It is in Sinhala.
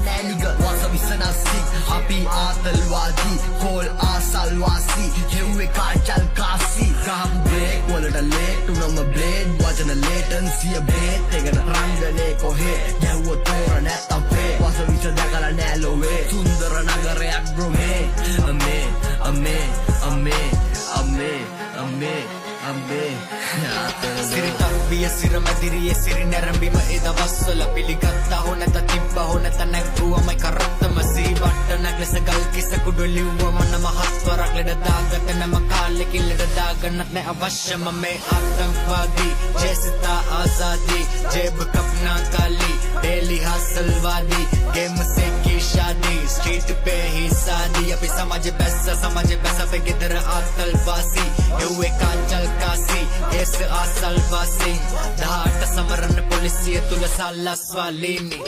නෑනිග වස විසනස්සි අපි ආතල්වාදී කෝල් ආසල්වාසි හෙව්වේ කාචල් කාසි කහපු බ්‍රේක් වලට ලේට් උනම බ්ලේඩ් වචන ලේටන්සිය බේත් එකට රංගනේ කොහේ ගැව්වොත් තෝර නැත්තම් වේ වස විස දැකලා නෑ ලොවේ සුන්දර නගරයක් බ්‍රොමේ අමේ අමේ අමේ අමේ අමේ අම්බේ සිරිතක් විය සිරමැදිරියේ සිරි නැරඹීම ඒ දවස්වල පිළිගත්තා හෝ නැත තිබ්බා හෝ නැත නැග්ගුවමයි කරත්තම සීවට්ටනක් ලෙස ගල් කිස කුඩු ලිව්වම නම හත්වරක් ලෙඩ දාගත නම කාලෙකින් ලෙඩ දාගන්නත් නෑ අවශ්‍යම මේ ආතංකවාදී ජේසිතා ආසාදී ජේබ් කප්නා කාලි डेली हसलवादी गेम से की शादी स्ट्रीट पे ही शादी अभी समझ पैसा पे किधर आतलवासी युवे कांचल कासी एस आसलवासी दाट समरन पुलिसिये तुला साला स्वालिनी